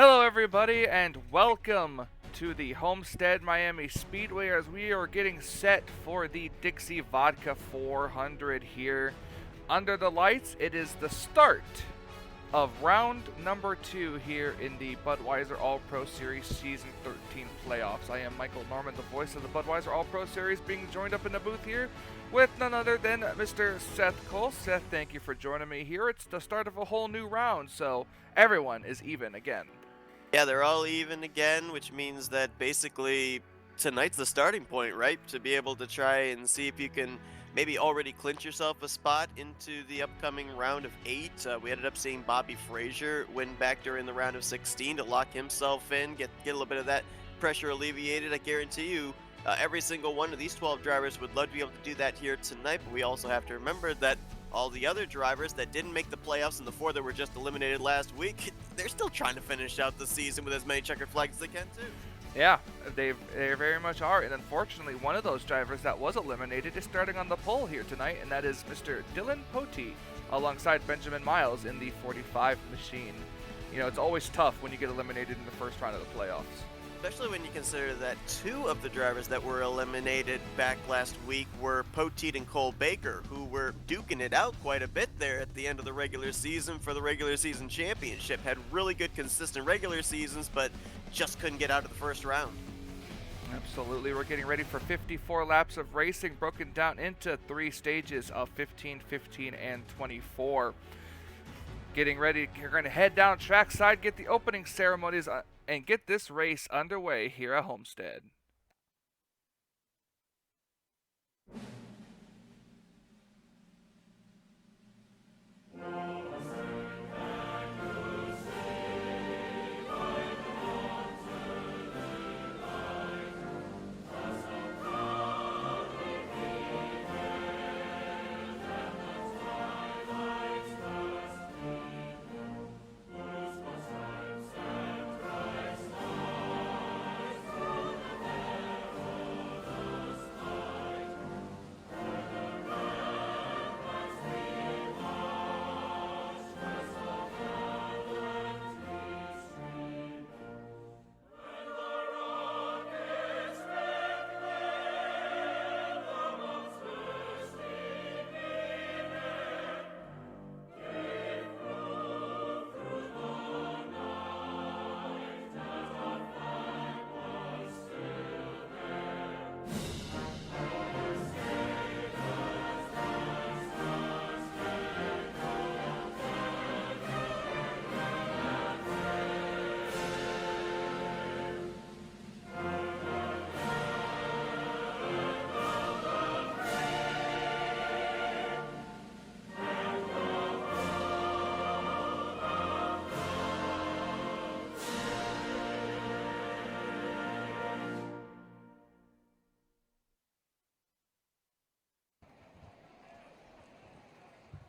Hello, everybody, and welcome to the Homestead Miami Speedway as we are getting set for the Dixie Vodka 400 here. Under the lights, it is the start of round number 2 here in the Budweiser All-Pro Series Season 13 playoffs. I am Michael Norman, the voice of the Budweiser All-Pro Series, being joined up in the booth here with none other than Mr. Seth Cole. Seth, thank you for joining me here. It's the start of a whole new round, so everyone is even again. Yeah, they're all even again, which means that basically tonight's the starting point, right? To be able to try and see if you can maybe already clinch yourself a spot into the upcoming round of 8. We ended up seeing Bobby Frazier win back during the round of 16 to lock himself in, get a little bit of that pressure alleviated. I guarantee you, every single one of these 12 drivers would love to be able to do that here tonight, but we also have to remember that all the other drivers that didn't make the playoffs and the 4 that were just eliminated last week, they're still trying to finish out the season with as many checkered flags as they can too. Yeah, they very much are, and unfortunately, one of those drivers that was eliminated is starting on the pole here tonight, and that is Mr. Dylan Potee, alongside Benjamin Miles in the 45 machine. You know, it's always tough when you get eliminated in the first round of the playoffs. Especially when you consider that 2 of the drivers that were eliminated back last week were Poteet and Cole Baker, who were duking it out quite a bit there at the end of the regular season for the regular season championship. Had really good, consistent regular seasons, but just couldn't get out of the first round. Absolutely, we're getting ready for 54 laps of racing, broken down into 3 stages of 15, 15, and 24. Getting ready, you're going to head down trackside, get the opening ceremonies, and get this race underway here at Homestead.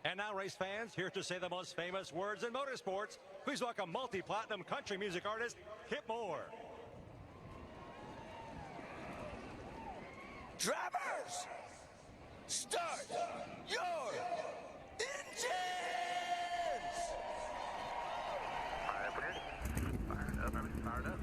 And now, race fans, here to say the most famous words in motorsports, please welcome multi-platinum country music artist, Kip Moore. Drivers, start your engines! Fired up.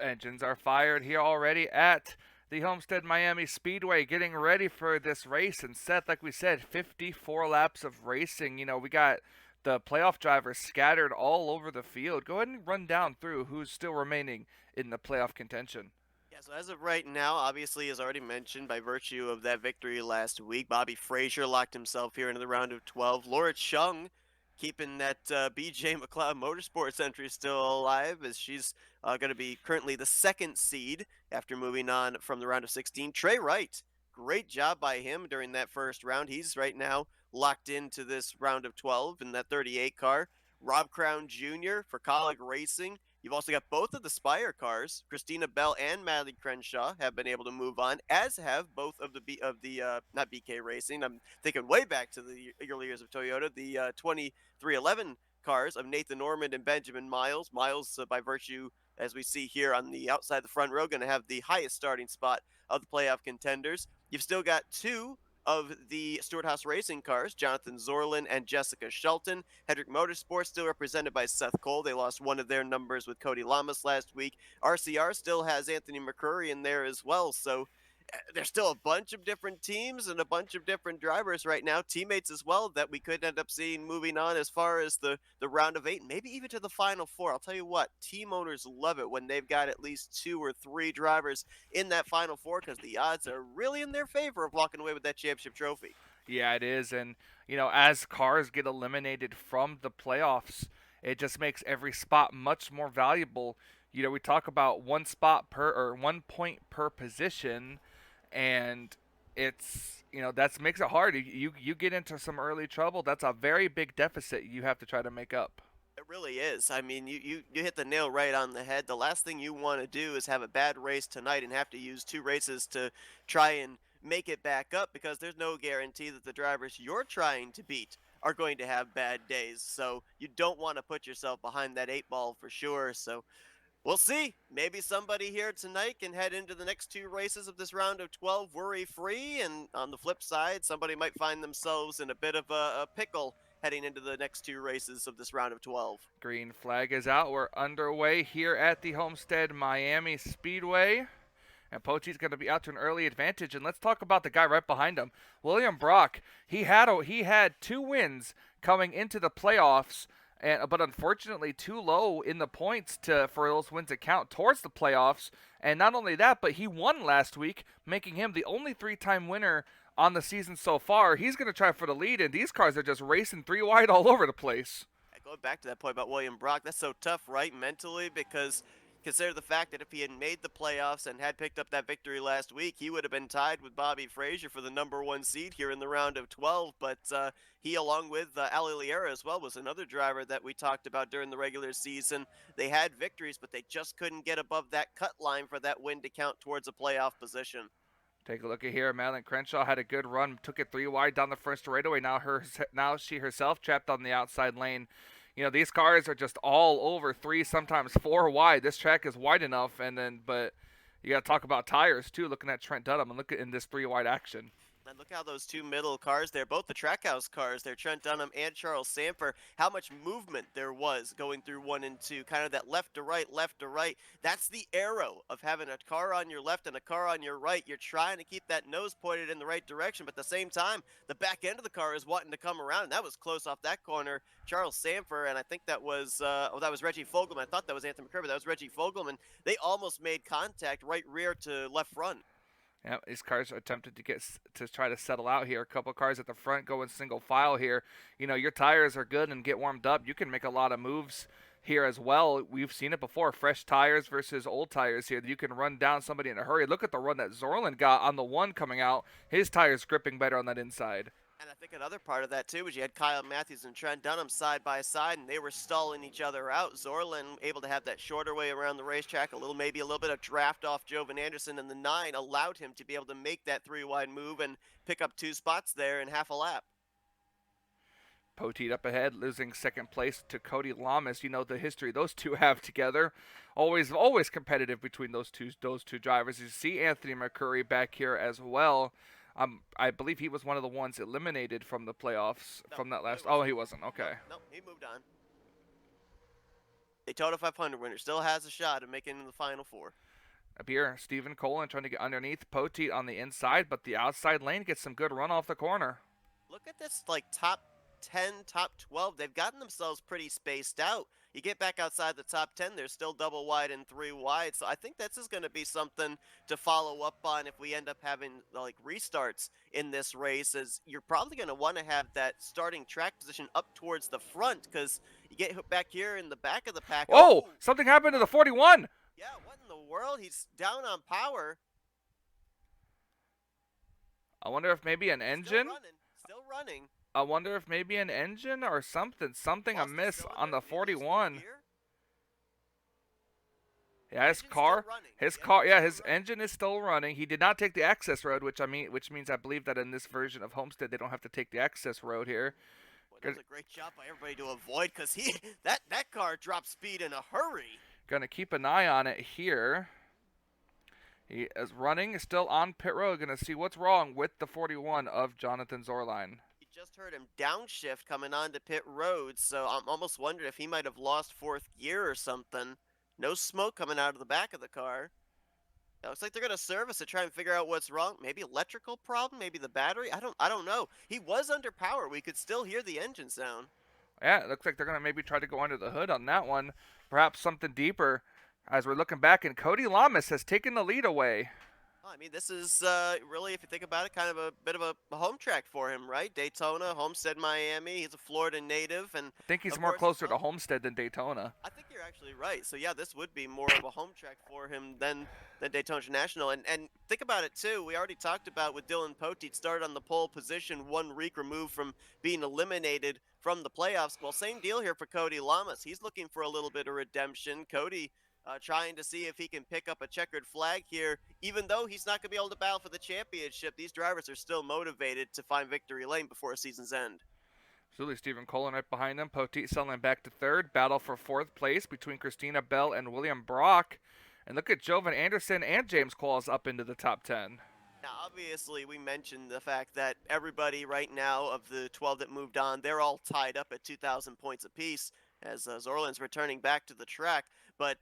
Engines are fired here already at the Homestead Miami Speedway, getting ready for this race. And Seth, like we said, 54 laps of racing. You know, we got the playoff drivers scattered all over the field. Go ahead and run down through who's still remaining in the playoff contention. Yeah, so as of right now, obviously, as already mentioned, by virtue of that victory last week, Bobby Frazier locked himself here into the round of 12. Laura Chung keeping that BJ McLeod Motorsports entry still alive, as she's going to be currently the 2nd seed after moving on from the round of 16. Trey Wright, great job by him during that first round. He's right now locked into this round of 12 in that 38 car. Rob Crown Jr. for Colleague Racing. You've also got both of the Spire cars. Christina Bell and Maddie Crenshaw have been able to move on, as have both of the not BK Racing. I'm thinking way back to the early years of Toyota, the 2311 cars of Nathan Norman and Benjamin Miles. Miles, by virtue, as we see here on the outside the front row, going to have the highest starting spot of the playoff contenders. You've still got 2 of the Stewart-Haas Racing cars, Jonathan Zorlin and Jessica Shelton. Hendrick Motorsports still represented by Seth Cole. They lost one of their numbers with Cody Lamas last week. RCR still has Anthony McCurry in there as well. So there's still a bunch of different teams and a bunch of different drivers right now, teammates as well, that we could end up seeing moving on as far as the round of 8, maybe even to the final 4. I'll tell you what, team owners love it when they've got at least 2 or 3 drivers in that final 4 because the odds are really in their favor of walking away with that championship trophy. Yeah, it is. And, as cars get eliminated from the playoffs, it just makes every spot much more valuable. We talk about 1 point per position, and it's, that makes it hard. You get into some early trouble. That's a very big deficit you have to try to make up. It really is. I mean, you hit the nail right on the head. The last thing you want to do is have a bad race tonight and have to use 2 races to try and make it back up because there's no guarantee that the drivers you're trying to beat are going to have bad days. So you don't want to put yourself behind that 8 ball for sure. So we'll see. Maybe somebody here tonight can head into the next 2 races of this round of 12 worry-free, and on the flip side, somebody might find themselves in a bit of a pickle heading into the next 2 races of this round of 12. Green flag is out. We're underway here at the Homestead Miami Speedway. And Pochi's going to be out to an early advantage. And let's talk about the guy right behind him, William Brock. He had 2 wins coming into the playoffs, but unfortunately too low in the points for those wins to count towards the playoffs. And not only that, but he won last week, making him the only 3-time winner on the season so far. He's going to try for the lead, and these cars are just racing 3 wide all over the place. Going back to that point about William Brock, that's so tough, right, mentally, because consider the fact that if he had made the playoffs and had picked up that victory last week, he would have been tied with Bobby Frazier for the number 1 seed here in the round of 12. But he, along with Ali Liera as well, was another driver that we talked about during the regular season. They had victories, but they just couldn't get above that cut line for that win to count towards a playoff position. Take a look at here. Madeline Crenshaw had a good run, took it 3 wide down the first straightaway. Now she herself trapped on the outside lane. These cars are just all over 3, sometimes 4 wide. This track is wide enough, but you got to talk about tires too. Looking at Trent Dunham and look at in this 3 wide action. And look how those 2 middle cars there, both the Trackhouse cars there, Trent Dunham and Charles Samper, how much movement there was going through 1 and 2, kind of that left to right, left to right. That's the arrow of having a car on your left and a car on your right. You're trying to keep that nose pointed in the right direction, but at the same time, the back end of the car is wanting to come around, and that was close off that corner. Charles Samper, and I think that was Reggie Fogelman. I thought that was Anthony McCurry, but that was Reggie Fogelman. They almost made contact right rear to left front. Yeah, these cars are attempted to try to settle out here. A couple cars at the front going single file here. Your tires are good and get warmed up. You can make a lot of moves here as well. We've seen it before. Fresh tires versus old tires here. You can run down somebody in a hurry. Look at the run that Zorlin got on the 1 coming out. His tires gripping better on that inside. And I think another part of that, too, was you had Kyle Matthews and Trent Dunham side by side, and they were stalling each other out. Zorlin able to have that shorter way around the racetrack, maybe a little bit of draft off Jovan Anderson, and the 9 allowed him to be able to make that 3-wide move and pick up 2 spots there in half a lap. Poteet up ahead, losing second place to Cody Lamas. The history those 2 have together. Always competitive between those two drivers. You see Anthony McCurry back here as well. I believe he was one of the ones eliminated from the playoffs from that last. Oh, he wasn't. Okay. No, he moved on. Daytona 500 winner still has a shot at making it in the final 4. Up here, Stephen Colin trying to get underneath Poteet on the inside, but the outside lane gets some good run off the corner. Look at this, top 10, top 12. They've gotten themselves pretty spaced out. You get back outside the top 10, they're still double wide and 3 wide. So I think this is going to be something to follow up on if we end up having restarts in this race, as you're probably going to want to have that starting track position up towards the front, because you get back here in the back of the pack. Oh, something happened to the 41. Yeah, what in the world? He's down on power. I wonder if maybe an engine. Still running. I wonder if maybe an engine or something amiss on the 41. Yeah, his engine is still running. He did not take the access road, which means I believe that in this version of Homestead they don't have to take the access road here. Well, that was a great job by everybody to avoid, because that car dropped speed in a hurry. Gonna keep an eye on it here. He is running, still on pit road. Going to see what's wrong with the 41 of Jonathan Zorline. You just heard him downshift coming onto pit road, so I'm almost wondering if he might have lost fourth gear or something. No smoke coming out of the back of the car. It looks like they're gonna service it, try and figure out what's wrong. Maybe electrical problem, maybe the battery. I don't know. He was under power. We could still hear the engine sound. Yeah, it looks like they're going to maybe try to go under the hood on that one. Perhaps something deeper as we're looking back, and Cody Lamas has taken the lead away. I mean, this is really, if you think about it, kind of a bit of a home track for him, right? Daytona, Homestead, Miami. He's a Florida native, and I think he's of more course, closer to Homestead than Daytona. I think you're actually right. So yeah, this would be more of a home track for him than Daytona International. And think about it too. We already talked about with Dylan Poteet started on the pole position, 1 week removed from being eliminated from the playoffs. Well, same deal here for Cody Lamas. He's looking for a little bit of redemption. Cody trying to see if he can pick up a checkered flag here. Even though he's not going to be able to battle for the championship, these drivers are still motivated to find victory lane before a season's end. Absolutely, Stephen Colin right behind them. Poteet settling back to third. Battle for fourth place between Christina Bell and William Brock. And look at Jovan Anderson and James Qualls up into the top 10. Now, obviously, we mentioned the fact that everybody right now of the 12 that moved on, they're all tied up at 2,000 points apiece as Zorland's returning back to the track. But,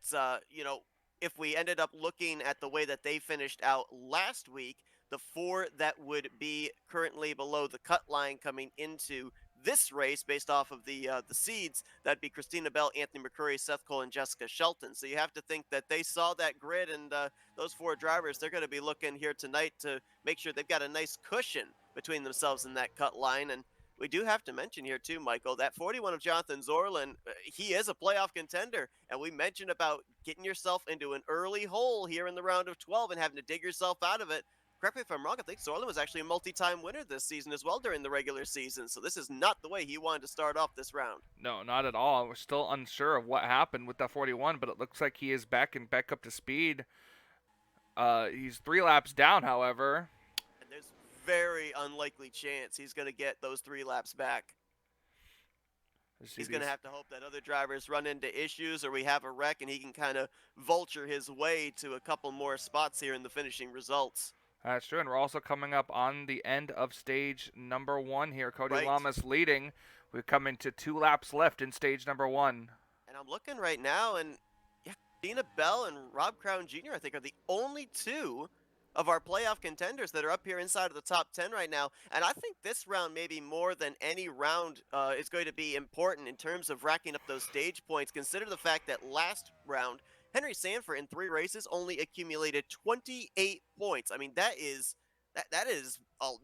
you know, if we ended up looking at the way that they finished out last week, the 4 that would be currently below the cut line coming into this race based off of the seeds, that'd be Christina Bell, Anthony McCurry, Seth Cole, and Jessica Shelton. So you have to think that they saw that grid, and those 4 drivers, they're going to be looking here tonight to make sure they've got a nice cushion between themselves and that cut line. And we do have to mention here too, Michael, that 41 of Jonathan Zorland, he is a playoff contender. And we mentioned about getting yourself into an early hole here in the round of 12 and having to dig yourself out of it. Correct me if I'm wrong, I think Zorland was actually a multi-time winner this season as well during the regular season. So this is not the way he wanted to start off this round. No, not at all. We're still unsure of what happened with that 41, but it looks like he is back up to speed. He's 3 laps down, however. And there's very unlikely chance he's going to get those 3 laps back. He's going to have to hope that other drivers run into issues or we have a wreck and he can kind of vulture his way to a couple more spots here in the finishing results. That's true, and we're also coming up on the end of stage number 1 here. Cody Lamas leading. We're coming to 2 laps left in stage number 1. And I'm looking right now, and yeah, Dina Bell and Rob Crown Jr., I think, are the only 2 of our playoff contenders that are up here inside of the top 10 right now. And I think this round, maybe more than any round, is going to be important in terms of racking up those stage points. Consider the fact that last round, Henry Sanford in 3 races only accumulated 28 points. I mean, that is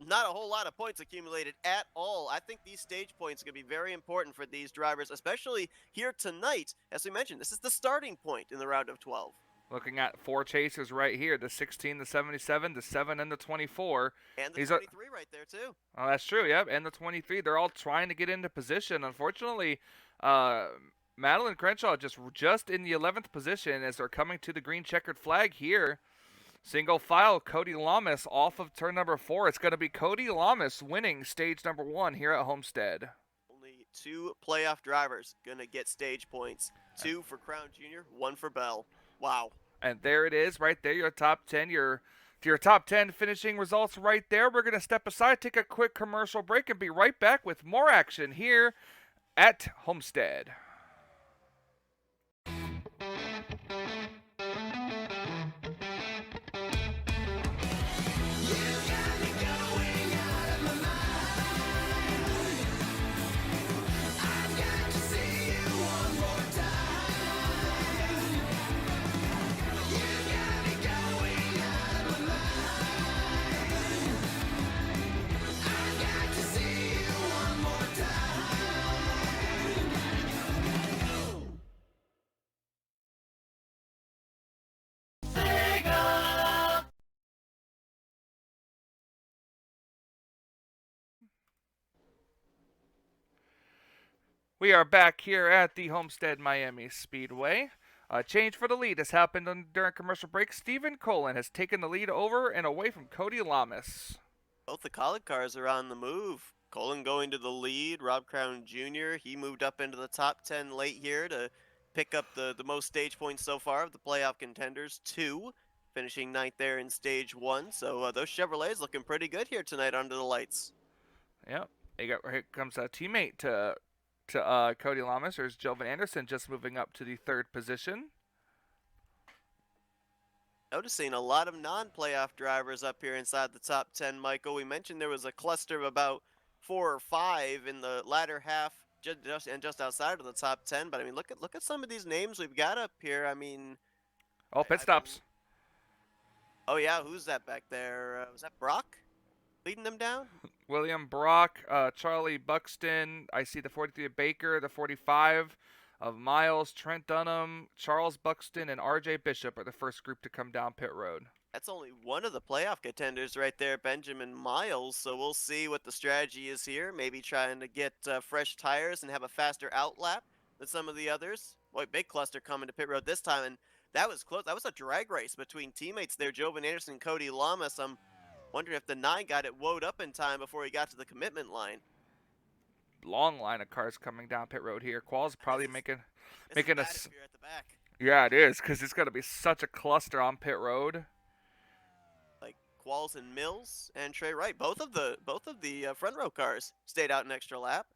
not a whole lot of points accumulated at all. I think these stage points are going to be very important for these drivers, especially here tonight. As we mentioned, this is the starting point in the round of 12. Looking at 4 chasers right here, the 16, the 77, the 7, and the 24. And the 23 right there, too. Oh, that's true, yep, and the 23. They're all trying to get into position. Unfortunately, Madeline Crenshaw just in the 11th position as they're coming to the green checkered flag here. Single file, Cody Lamas off of turn number 4. It's going to be Cody Lamas winning stage number 1 here at Homestead. Only 2 playoff drivers going to get stage points. 2 for Crown Jr., 1 for Bell. Wow. And there it is right there, your top 10, your top 10 finishing results right there. We're going to step aside, take a quick commercial break, and be right back with more action here at Homestead. We are back here at the Homestead Miami Speedway. A change for the lead has happened during commercial break. Stephen Colin has taken the lead over and away from Cody Lamas. Both the College cars are on the move. Colin going to the lead. Rob Crown Jr., he moved up into the top 10 late here to pick up the most stage points so far of the playoff contenders. 2 finishing 9th there in stage 1. So those Chevrolets looking pretty good here tonight under the lights. Yep. Here comes a teammate to Cody Lamas. There's Jovan Anderson just moving up to the 3rd position. Noticing a lot of non-playoff drivers up here inside the top 10, Michael. We mentioned there was a cluster of about 4 or 5 in the latter half, just outside of the top 10. But I mean, look at some of these names we've got up here. I mean, Oh, pit stops. Oh yeah, who's that back there? Was that Brock leading them down? William Brock, Charlie Buxton. I see the 43 of Baker, the 45 of Miles, Trent Dunham, Charles Buxton, and RJ Bishop are the first group to come down pit road. That's only one of the playoff contenders right there, Benjamin Miles. So we'll see what the strategy is here. Maybe trying to get fresh tires and have a faster outlap than some of the others. Boy, big cluster coming to pit road this time, and that was close. That was a drag race between teammates there, Jovan Anderson and Cody Lamas. I'm wondering if the 9 got it woed up in time before he got to the commitment line. Long line of cars coming down pit road here. Qual's probably making a. If you're at the back. Yeah, it is, because it's going to be such a cluster on pit road. Like Qualls and Mills and Trey Wright, both of the front row cars stayed out an extra lap.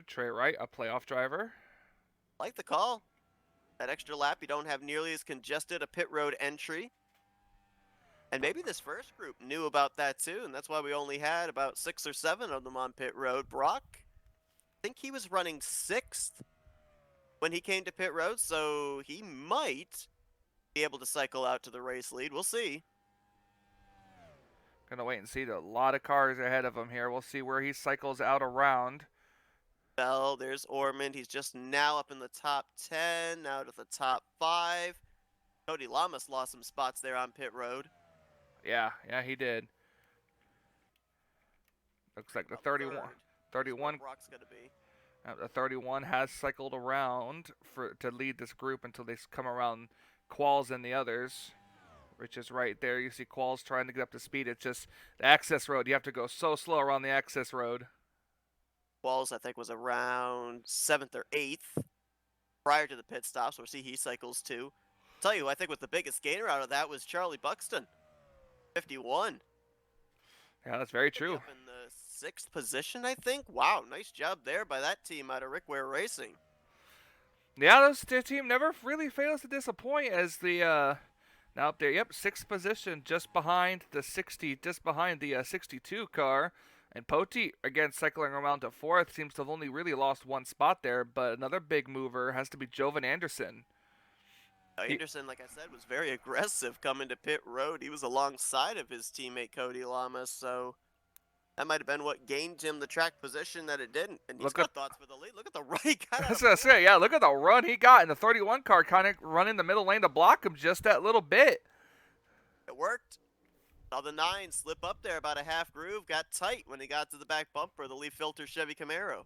Trey Wright, a playoff driver. Like the call. That extra lap, you don't have nearly as congested a pit road entry. And maybe this first group knew about that too, and that's why we only had about 6 or 7 of them on pit road. Brock, I think he was running 6th when he came to pit road, so he might be able to cycle out to the race lead. We'll see. Gonna wait and see. A lot of cars ahead of him here. We'll see where he cycles out around. Well, there's Ormond. He's just now up in the top 10, now to the top 5. Cody Lamas lost some spots there on pit road. Yeah, he did. Looks like the 31 Brock's gonna be. The 31 has cycled around to lead this group until they come around Qualls and the others, which is right there. You see Qualls trying to get up to speed. It's just the access road. You have to go so slow around the access road. Qualls, I think, was around 7th or 8th prior to the pit stops. We'll see he cycles too. I'll tell you, I think was the biggest gainer out of that was Charlie Buxton, 51. Yeah, that's very true. Up in the 6th position, I think. Wow, nice job there by that team out of Rick Ware Racing. Yeah, their team never really fails to disappoint as the now up there. Yep, 6th position, just behind the 62 car. And Poteet, again, cycling around to 4th, seems to have only really lost 1 spot there, but another big mover has to be Jovan Anderson. Anderson, like I said, was very aggressive coming to pit road. He was alongside of his teammate Cody Lamas, so that might have been what gained him the track position that it didn't. And he's got thoughts for the lead. Look at the run he got. I was going to say, yeah, look at the run he got. And the 31 car kind of running the middle lane to block him just that little bit. It worked. Saw the 9 slip up there about a half groove, got tight when he got to the back bumper, the leaf filter Chevy Camaro.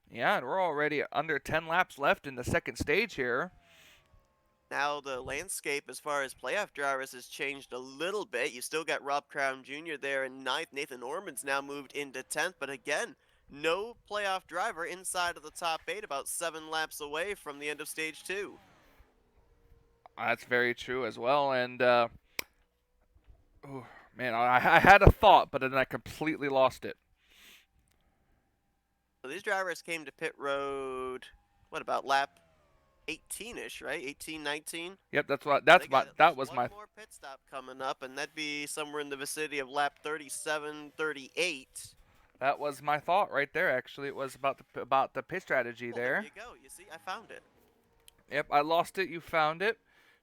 Yeah, and we're already under 10 laps left in the 2nd stage here. Now the landscape as far as playoff drivers has changed a little bit. You still got Rob Crown Jr. there in 9th. Nathan Ormond's now moved into 10th, but again, no playoff driver inside of the top 8, about 7 laps away from the end of stage 2. That's very true as well, and man, I had a thought, but then I completely lost it. So these drivers came to pit road, what, about lap 18-ish, right? 18, 19? Yep, that was my one more pit stop coming up, and that'd be somewhere in the vicinity of lap 37, 38. That was my thought right there, actually. It was about the pit strategy there. There you go. You see, I found it. Yep, I lost it. You found it.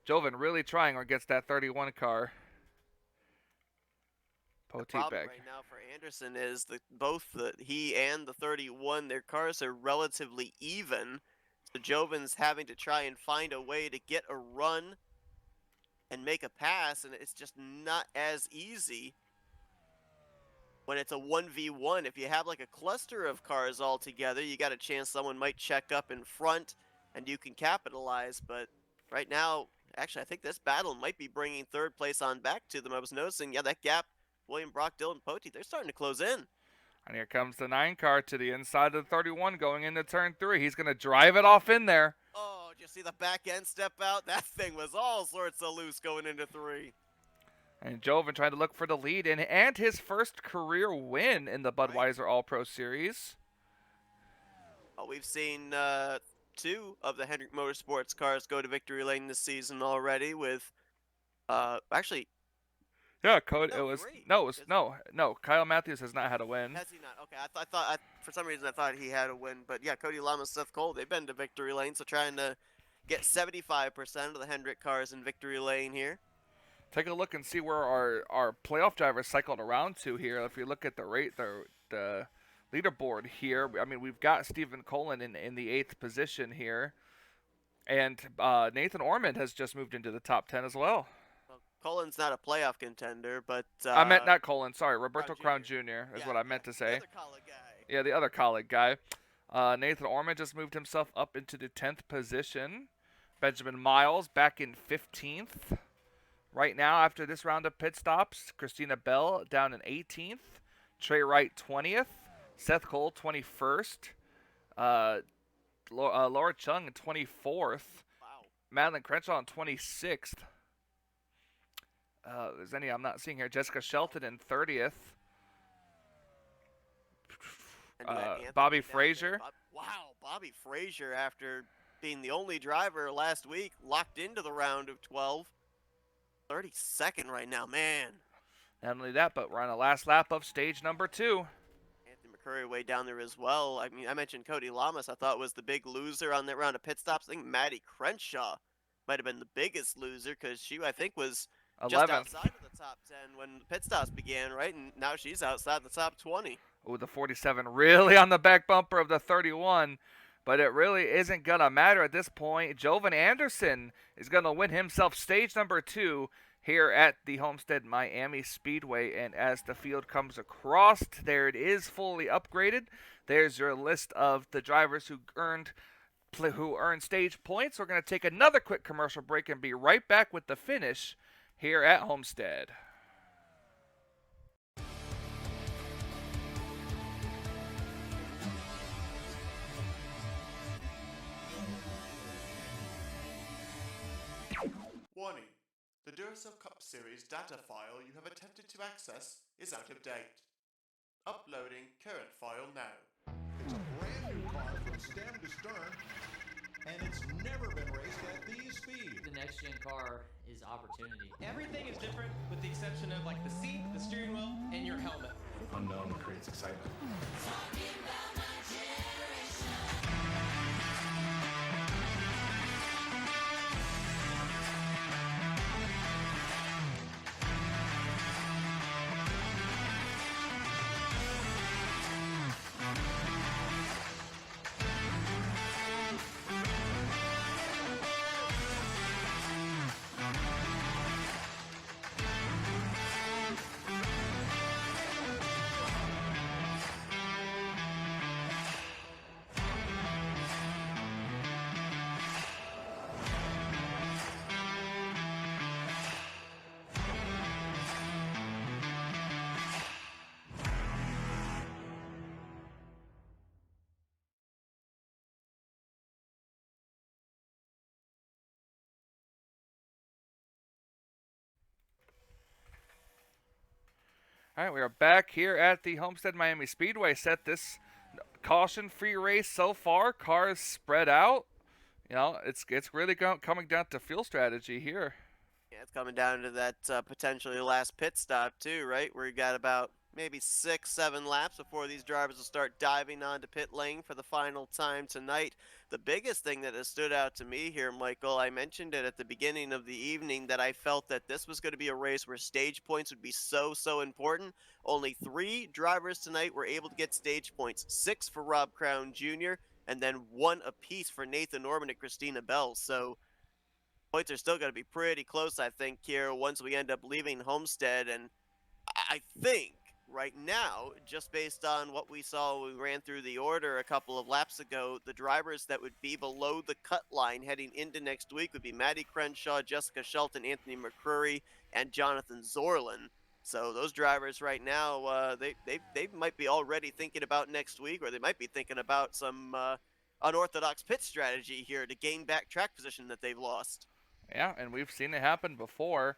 Jovan really trying against that 31 car. The problem right now for Anderson is he and the 31, their cars are relatively even. So Jovan's having to try and find a way to get a run and make a pass, and it's just not as easy when it's a 1v1. If you have like a cluster of cars all together, you got a chance someone might check up in front and you can capitalize. But right now, actually, I think this battle might be bringing 3rd place on back to them. I was noticing, yeah, that gap, William Brock, Dylan Poteet, they're starting to close in. And here comes the 9 car to the inside of the 31 going into turn 3. He's going to drive it off in there. Oh, you see the back end step out? That thing was all sorts of loose going into 3. And Joven trying to look for the lead in and his first career win in the Budweiser All-Pro Series. Well, we've seen 2 of the Hendrick Motorsports cars go to victory lane this season already with, actually, Yeah, Cody. no, It was 3. no, it was no. Kyle Matthews has not had a win. Has he not? Okay, I thought for some reason I thought he had a win, but yeah, Cody Lamas, Seth Cole, they've been to victory lane, so trying to get 75% of the Hendrick cars in victory lane here. Take a look and see where our playoff drivers cycled around to here. If you look at the leaderboard here, I mean, we've got Stephen Colin in the 8th position here, and Nathan Ormond has just moved into the top 10 as well. Well, Colin's not a playoff contender, but I meant not Colin. Sorry, Roberto Crown Jr. Jr. is Yeah, what I meant to say. The other colleague guy. Yeah, the other colleague guy. Nathan Ormond just moved himself up into the 10th position. Benjamin Miles back in 15th. Right now, after this round of pit stops, Christina Bell down in 18th. Trey Wright 20th. Seth Cole 21st. Laura Chung in 24th. Wow. Madeline Crenshaw in 26th. There's any I'm not seeing here. Jessica Shelton in 30th. And you had Anthony Bobby down there. Frazier. Wow, Bobby Frazier, after being the only driver last week, locked into the round of 12. 32nd right now, man. Not only that, but we're on the last lap of stage number 2. Anthony McCurry way down there as well. I mean, I mentioned Cody Lamas. I thought was the big loser on that round of pit stops. I think Maddie Crenshaw might have been the biggest loser because she, I think, was just 11th. outside of the top 10 when the pit stops began, right? And now she's outside the top 20. Ooh, the 47 really on the back bumper of the 31. But it really isn't going to matter at this point. Joven Anderson is going to win himself stage number 2 here at the Homestead Miami Speedway. And as the field comes across, there it is, fully upgraded. There's your list of the drivers who earned stage points. We're going to take another quick commercial break and be right back with the finish here at Homestead. Warning. The Duracell Cup Series data file you have attempted to access is out of date. Uploading current file now. It's a brand new car from stem to stern, and it's never been raced at these speeds. The next gen car is opportunity. Everything is different with the exception of like the seat, the steering wheel, and your helmet. Unknown creates excitement. All right, we are back here at the Homestead Miami Speedway. Set this caution-free race so far. Cars spread out. You know, it's really coming down to fuel strategy here. Yeah, it's coming down to that potentially last pit stop too, right? Where you got about maybe 6-7 laps before these drivers will start diving onto pit lane for the final time tonight. The biggest thing that has stood out to me here, Michael, I mentioned it at the beginning of the evening that I felt that this was going to be a race where stage points would be so important. Only 3 drivers tonight were able to get stage points, 6 for Rob Crown Jr., and then 1 apiece for Nathan Norman and Christina Bell. So points are still going to be pretty close, I think, here once we end up leaving Homestead. And I think right now, just based on what we saw when we ran through the order a couple of laps ago, the drivers that would be below the cut line heading into next week would be Maddie Crenshaw, Jessica Shelton, Anthony McCurry, and Jonathan Zorlin. So those drivers right now, they might be already thinking about next week, or they might be thinking about some unorthodox pit strategy here to gain back track position that they've lost. Yeah, and we've seen it happen before.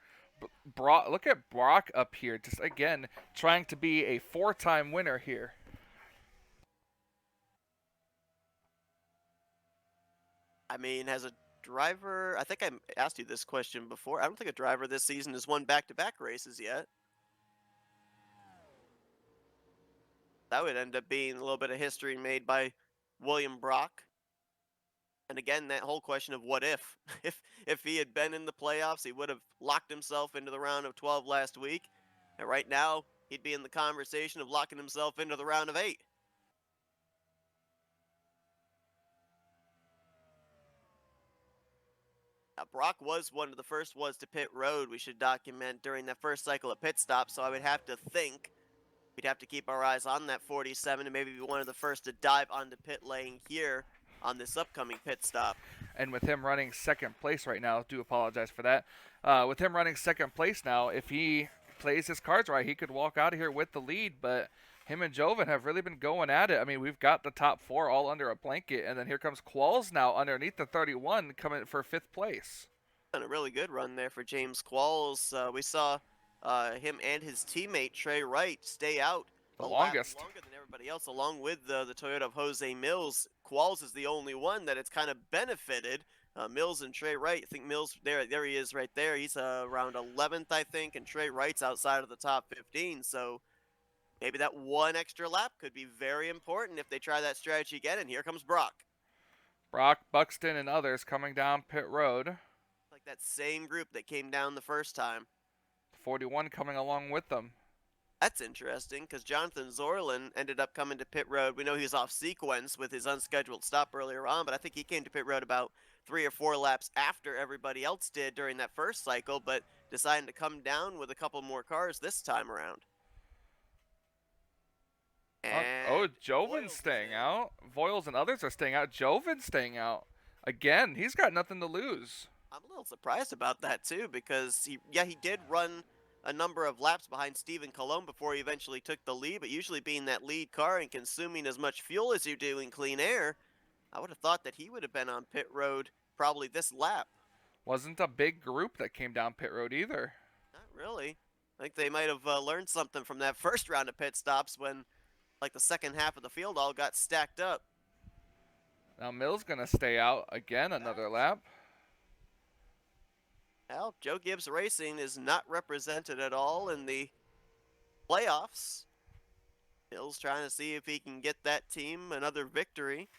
Brock, look at Brock up here, just again trying to be a 4-time winner here. I mean, as a driver, I think I asked you this question before. I don't think a driver this season has won back-to-back races yet. That would end up being a little bit of history made by William Brock. And again, that whole question of what if. If he had been in the playoffs, he would have locked himself into the round of 12 last week. And right now, he'd be in the conversation of locking himself into the round of 8. Now, Brock was one of the first ones to pit road. We should document during that first cycle of pit stops. So I would have to think we'd have to keep our eyes on that 47 and maybe be one of the first to dive onto pit lane here on this upcoming pit stop. And with him running second place right now, do apologize for that. With him running second place now, if he plays his cards right, he could walk out of here with the lead. But him and Joven have really been going at it. I mean, we've got the top 4 all under a blanket, and then here comes Qualls now underneath the 31 coming for 5th place. And a really good run there for James Qualls. We saw him and his teammate Trey Wright stay out The longest. longer than everybody else, along with the Toyota of Jose Mills. Qualls is the only one that it's kind of benefited. Mills and Trey Wright. I think Mills, there he is right there. He's around 11th, I think, and Trey Wright's outside of the top 15. So maybe that one extra lap could be very important if they try that strategy again. And here comes Brock. Brock, Buxton, and others coming down pit road. Like that same group that came down the first time. 41 coming along with them. That's interesting because Jonathan Zorlin ended up coming to pit road. We know he was off sequence with his unscheduled stop earlier on, but I think he came to pit road about 3 or 4 laps after everybody else did during that first cycle, but deciding to come down with a couple more cars this time around. Joven's staying out. Voiles and others are staying out. Joven's staying out. Again, he's got nothing to lose. I'm a little surprised about that too because he did run a number of laps behind Stephen Colon before he eventually took the lead, but usually being that lead car and consuming as much fuel as you do in clean air, I would have thought that he would have been on pit road probably this lap. Wasn't a big group that came down pit road either. Not really. I think they might have learned something from that first round of pit stops when like the second half of the field all got stacked up. Now Mills gonna stay out again another lap. Well, Joe Gibbs Racing is not represented at all in the playoffs. Bill's trying to see if he can get that team another victory.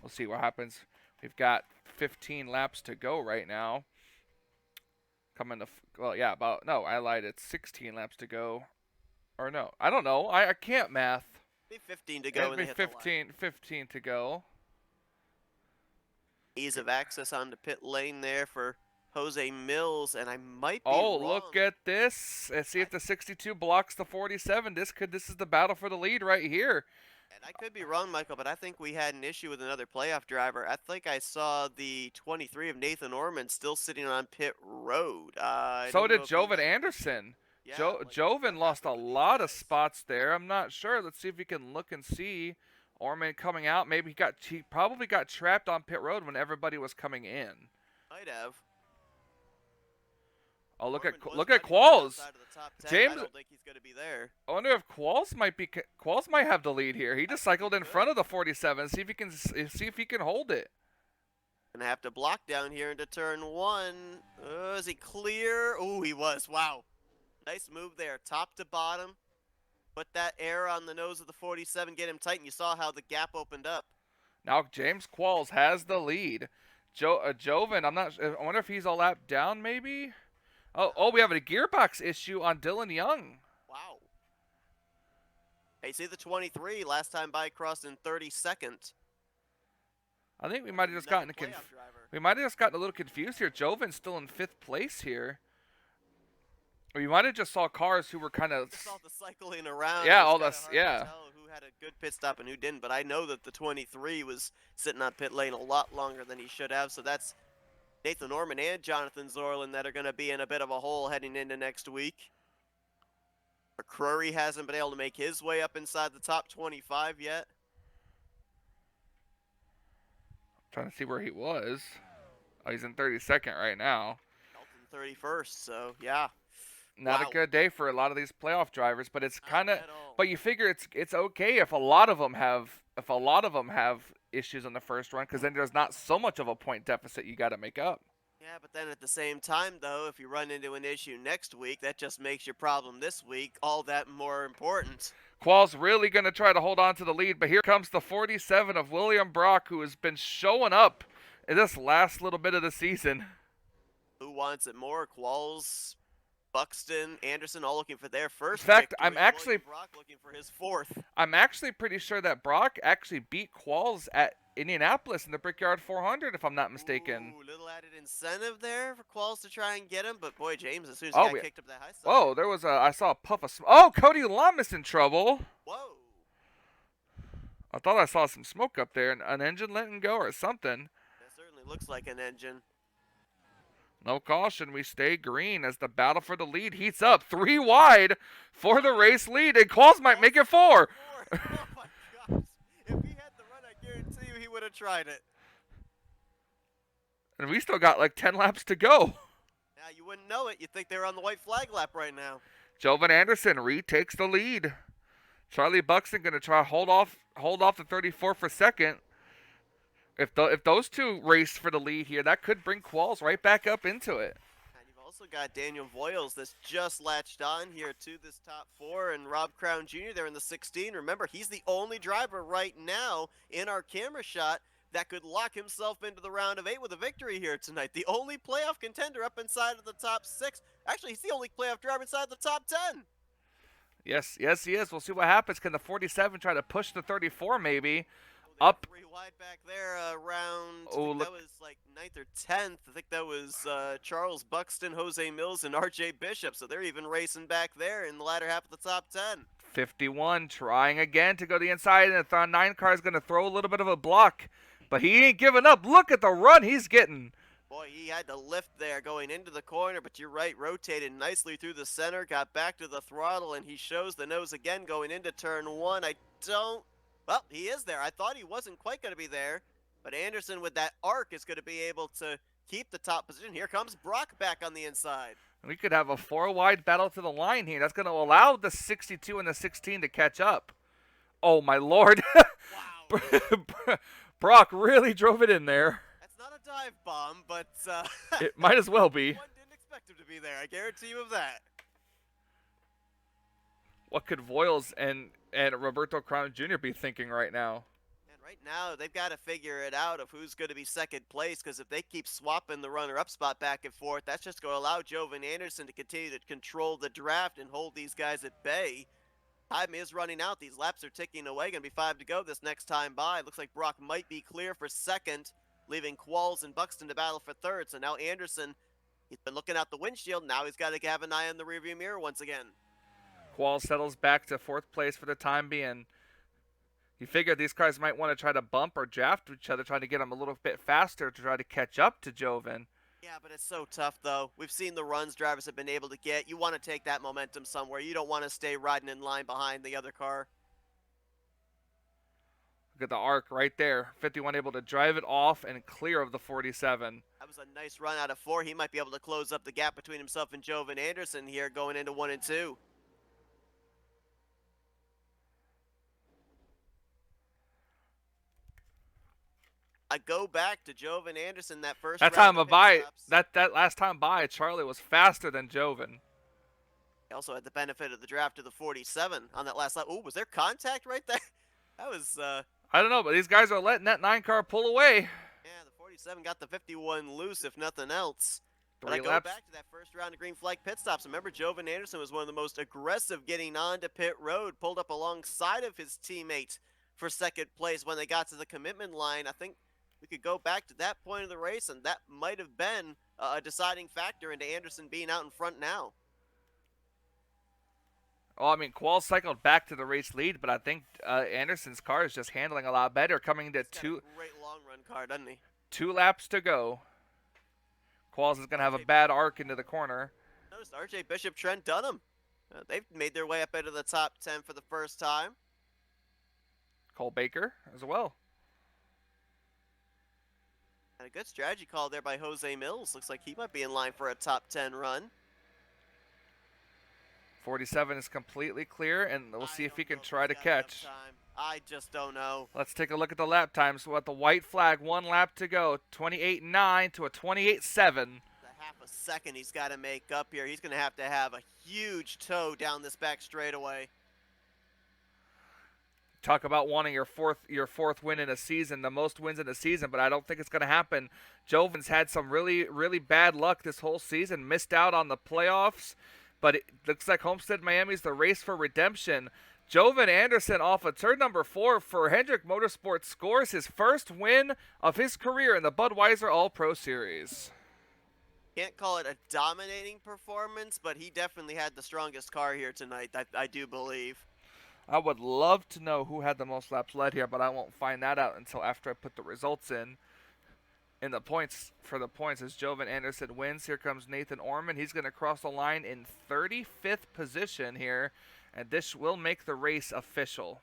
We'll see what happens. We've got 15 laps to go right now. Coming to, I lied. It's 16 laps to go. Or no, I don't know. I can't math. Be 15 to go. It'd be 15 to go. Ease of access onto pit lane there for Jose Mills, and I might be wrong. Look at this. Let's see if the 62 blocks the 47. This is the battle for the lead right here. And I could be wrong, Michael, but I think we had an issue with another playoff driver. I think I saw the 23 of Nathan Orman still sitting on pit road. So did Joven Anderson. Yeah, Joven lost a lot of spots there. I'm not sure. Let's see if we can look and see. Orman coming out. Maybe he probably got trapped on pit road when everybody was coming in. Might have. Oh, look at Qualls. James, I don't think he's going to be there. I wonder if Qualls might have the lead here. He just cycled in front of the 47. See if he can hold it. Gonna have to block down here into turn 1. Is he clear? Oh, he was. Wow. Nice move there, top to bottom. Put that air on the nose of the 47, get him tight, and you saw how the gap opened up. Now James Qualls has the lead. Joven, I wonder if he's a lap down maybe? Oh, we have a gearbox issue on Dylan Young. Wow. Hey, see the 23, last time by crossed in 32nd. I think we might have just gotten a little confused here. Joven's still in 5th place here. We might have just saw cars who were kind of saw the cycling around. Yeah, all this. Yeah. Who had a good pit stop and who didn't? But I know that the 23 was sitting on pit lane a lot longer than he should have. So that's Nathan Orman and Jonathan Zorlin that are going to be in a bit of a hole heading into next week. McCrory hasn't been able to make his way up inside the top 25 yet. Trying to see where he was. Oh, he's in 32nd right now. Elton 31st, so yeah. Not Wow. a good day for a lot of these playoff drivers, but it's Not kind of. at all. But you figure it's okay if a lot of them have issues on the first run, because then there's not so much of a point deficit you got to make up. Yeah, but then at the same time, though, if you run into an issue next week, that just makes your problem this week all that more important. Qual's really going to try to hold on to the lead, but here comes the 47 of William Brock, who has been showing up in this last little bit of the season. Who wants it more? Qualls, Buxton, Anderson, all looking for their first. In fact, victory. I'm actually Brock looking for his fourth. I'm actually pretty sure that Brock actually beat Qualls at Indianapolis in the Brickyard 400, if I'm not mistaken. Ooh, little added incentive there for Qualls to try and get him, but boy, James, as soon as Oh, he got yeah. kicked up that high side. Oh, there was I saw a puff of smoke. Oh, Cody Lamas in trouble. Whoa. I thought I saw some smoke up there, and an engine letting go or something. That certainly looks like an engine. No caution, we stay green as the battle for the lead heats up. 3 wide for the race lead, and Qualls might make it 4. Oh my gosh. If he had the run, I guarantee you he would have tried it. And we still got like 10 laps to go. Now, you wouldn't know it. You'd think they were on the white flag lap right now. Jovan Anderson retakes the lead. Charlie Buxton going to try hold off the 34 for second. If those two race for the lead here, that could bring Qualls right back up into it. And you've also got Daniel Voiles that's just latched on here to this top 4, and Rob Crown Jr. there in the 16. Remember, he's the only driver right now in our camera shot that could lock himself into the round of 8 with a victory here tonight. The only playoff contender up inside of the top 6. Actually, he's the only playoff driver inside the top 10. Yes, he is. We'll see what happens. Can the 47 try to push the 34 maybe? Oh, Up. 3 wide back there around, Oh, that was like 9th or 10th. I think that was Charles Buxton, Jose Mills, and RJ Bishop. So they're even racing back there in the latter half of the top 10. 51 trying again to go to the inside, and the 9 car is going to throw a little bit of a block. But he ain't giving up. Look at the run he's getting. Boy, he had to lift there going into the corner, but you're right, rotated nicely through the center, got back to the throttle, and he shows the nose again going into turn 1. Well, he is there. I thought he wasn't quite going to be there, but Anderson with that arc is going to be able to keep the top position. Here comes Brock back on the inside. We could have a 4 wide battle to the line here. That's going to allow the 62 and the 16 to catch up. Oh, my Lord. Wow. Brock really drove it in there. That's not a dive bomb, but It might as well be. one didn't expect him to be there. I guarantee you of that. What could Voiles and Roberto Crown Jr. be thinking right now? And right now, they've got to figure it out of who's going to be second place, because if they keep swapping the runner-up spot back and forth, that's just going to allow Jovan Anderson to continue to control the draft and hold these guys at bay. Time is running out. These laps are ticking away. Going to be 5 to go this next time by. Looks like Brock might be clear for second, leaving Qualls and Buxton to battle for third. So now Anderson, he's been looking out the windshield. Now he's got to have an eye on the rearview mirror once again. Qualls settles back to 4th place for the time being. You figure these cars might want to try to bump or draft each other, trying to get them a little bit faster to try to catch up to Jovan. Yeah, but it's so tough, though. We've seen the runs drivers have been able to get. You want to take that momentum somewhere. You don't want to stay riding in line behind the other car. Look at the arc right there. 51 able to drive it off and clear of the 47. That was a nice run out of 4. He might be able to close up the gap between himself and Jovan Anderson here going into 1 and 2. I go back to Jovan Anderson that first That round time of of by, pit stops. that last time by, Charlie was faster than Jovan. He also had the benefit of the draft of the 47 on that last lap. Ooh, was there contact right there? That was, I don't know, but these guys are letting that 9 car pull away. yeah, the 47 got the 51 loose, if nothing else. But I 3 go laps. back to that first round of green flag pit stops. Remember, Jovan Anderson was one of the most aggressive getting onto pit road, pulled up alongside of his teammate for second place when they got to the commitment line. I think we could go back to that point of the race, and that might have been a deciding factor into Anderson being out in front now. Oh, I mean, Qualls cycled back to the race lead, but I think Anderson's car is just handling a lot better, coming to He's got a great long run car, doesn't he? 2 laps to go. Qualls is going to have a bad arc into the corner. Notice RJ Bishop, Trent Dunham. They've made their way up into the top 10 for the first time. Cole Baker as well. And a good strategy call there by Jose Mills. Looks like he might be in line for a top 10 run. 47 is completely clear, and we'll see if he can if try he's to got enough catch. time. I just don't know. Let's take a look at the lap times. So at the white flag, 1 lap to go. 28.9 to a 28.7. A half a second he's got to make up here. He's going to have a huge toe down this back straightaway. Talk about wanting your fourth win in a season, the most wins in a season, but I don't think it's going to happen. Jovan's had some really bad luck this whole season, missed out on the playoffs, but it looks like Homestead Miami's the race for redemption. Jovan Anderson off of turn number 4 for Hendrick Motorsports scores his first win of his career in the Budweiser All-Pro Series. Can't call it a dominating performance, but he definitely had the strongest car here tonight, I do believe. I would love to know who had the most laps led here, but I won't find that out until after I put the results in. In the points, for the points, as Jovan Anderson wins, here comes Nathan Orman. He's going to cross the line in 35th position here, and this will make the race official.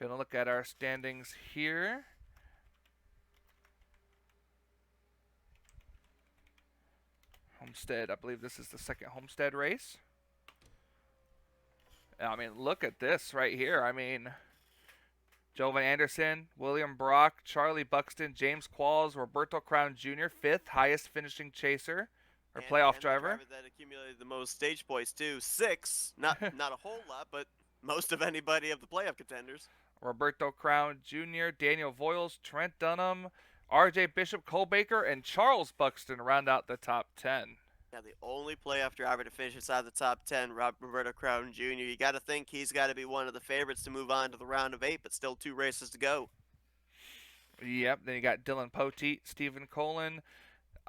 Going to look at our standings here. Homestead, I believe this is the second Homestead race. I mean, look at this right here. I mean, Jovan Anderson, William Brock, Charlie Buxton, James Qualls, Roberto Crown Jr., 5th highest finishing chaser or playoff driver. The driver that accumulated the most stage points too, 6. Not a whole lot, but most of anybody of the playoff contenders. Roberto Crown Jr., Daniel Voiles, Trent Dunham, R.J. Bishop, Cole Baker, and Charles Buxton round out the top 10. Yeah, the only playoff driver to finish inside the top 10, Roberto Crown Jr. You got to think he's got to be one of the favorites to move on to the round of 8, but still 2 races to go. Yep, then you got Dylan Poteet, Stephen Colin,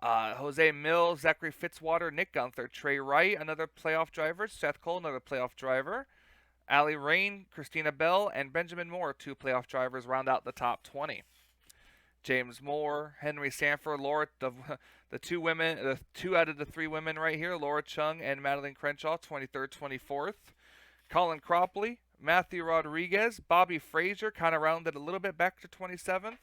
Jose Mills, Zachary Fitzwater, Nick Gunther, Trey Wright, another playoff driver, Seth Cole, another playoff driver, Ali Rain, Christina Bell, and Benjamin Moore, 2 playoff drivers, round out the top 20. James Moore, Henry Sanford, Laura, the 2 women, the 2 out of the 3 women right here, Laura Chung and Madeline Crenshaw, 23rd, 24th. Colin Cropley, Matthew Rodriguez, Bobby Frazier, kind of rounded a little bit back to 27th.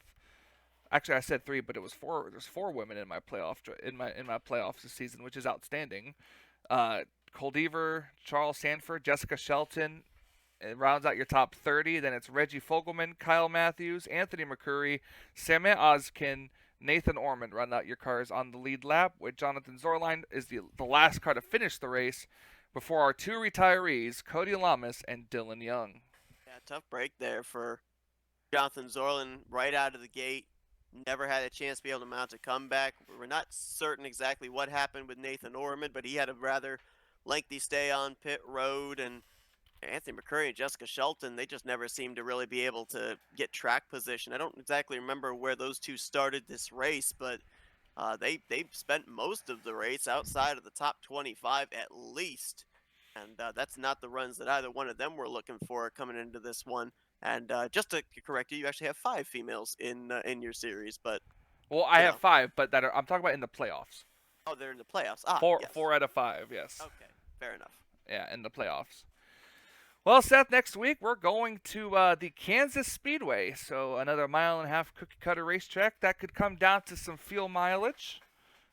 Actually, I said 3, but it was 4. There's 4 women in my playoff in my playoffs this season, which is outstanding. Cole Deaver, Charles Sanford, Jessica Shelton. It rounds out your top 30. Then it's Reggie Fogelman, Kyle Matthews, Anthony McCurry, Samet Ozkin, Nathan Ormond round out your cars on the lead lap, with Jonathan Zorline is the last car to finish the race before our 2 retirees, Cody Lamas and Dylan Young. Yeah, tough break there for Jonathan Zorlin right out of the gate. Never had a chance to be able to mount a comeback. We're not certain exactly what happened with Nathan Ormond, but he had a rather lengthy stay on pit road, and Anthony McCurry and Jessica Shelton, they just never seemed to really be able to get track position. I don't exactly remember where those 2 started this race, but they spent most of the race outside of the top 25 at least. And that's not the runs that either one of them were looking for coming into this one. And just to correct you, you actually have 5 females in your series. But well, I have 5, but I'm talking about in the playoffs. Oh, they're in the playoffs. Yes. 4 out of 5, yes. Okay, fair enough. Yeah, in the playoffs. Well, Seth, next week we're going to the Kansas Speedway. So another 1.5-mile cookie cutter racetrack. That could come down to some fuel mileage.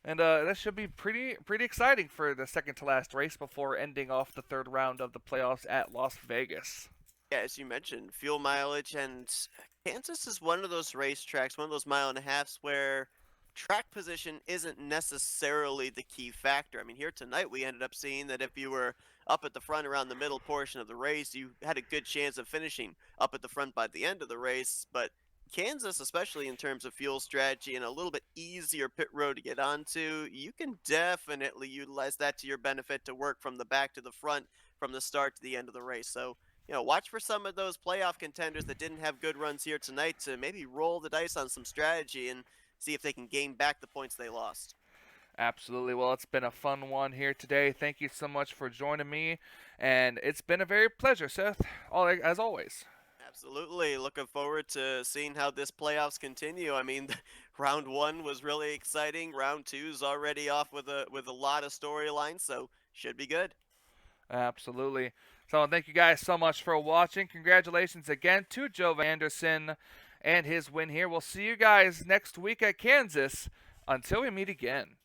And that should be pretty exciting for the second to last race before ending off the 3rd round of the playoffs at Las Vegas. Yeah, as you mentioned, fuel mileage, and Kansas is one of those racetracks, one of those 1.5 miles where track position isn't necessarily the key factor. I mean, here tonight we ended up seeing that if you were up at the front around the middle portion of the race, you had a good chance of finishing up at the front by the end of the race. But Kansas, especially in terms of fuel strategy and a little bit easier pit road to get onto, you can definitely utilize that to your benefit to work from the back to the front from the start to the end of the race. So, you know, watch for some of those playoff contenders that didn't have good runs here tonight to maybe roll the dice on some strategy and see if they can gain back the points they lost. Absolutely. Well, it's been a fun one here today. Thank you so much for joining me, and it's been a very pleasure, Seth, as always. Absolutely. Looking forward to seeing how this playoffs continue. I mean, round 1 was really exciting. Round 2's already off with a lot of storylines, so should be good. Absolutely. So thank you guys so much for watching. Congratulations again to Joe Anderson and his win here. We'll see you guys next week at Kansas. Until we meet again.